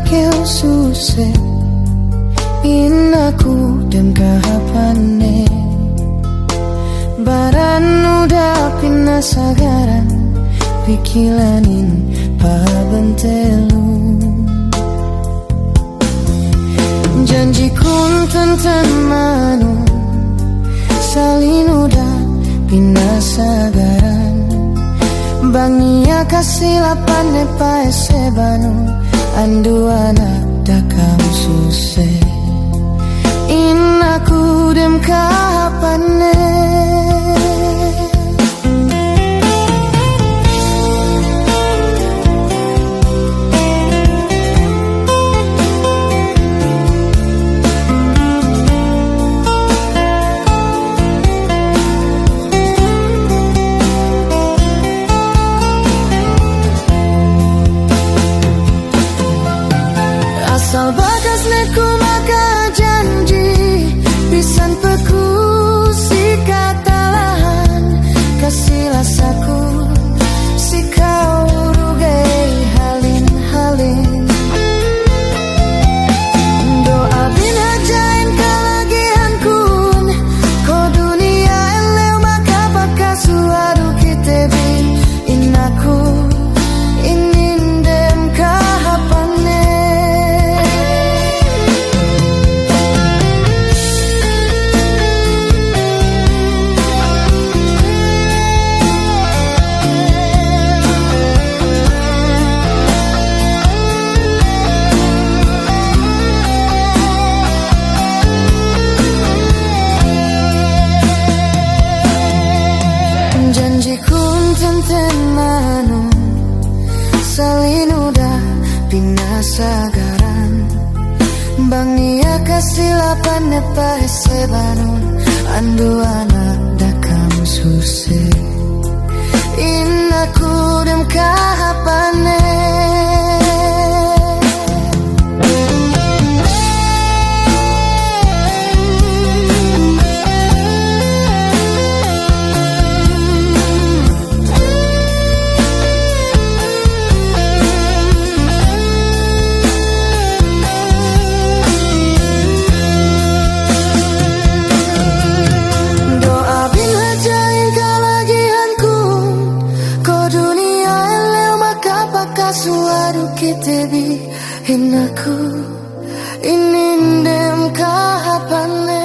keu suse inaku dan kahapane baran udah pindah sagaran pikilanin pabentelu janji kun tenten manu salin udah pindah sagaran bangia kasih lapan nepa sebanu andu anak dakam suse inaku dem kapane asal bagas netku maka janji pisan peku si katalahan kasih rasaku si kau rugai halin-halin doa bin hajain kalagian kun ko dunia eleu maka baka suadu kita bin inaku inindem kahapane manu salin udah pindah sagaran bangia kasih lapan nepa sebanun andu anak dakam suse inaku dem kahapane suadu kita bi inaku inindem kahapane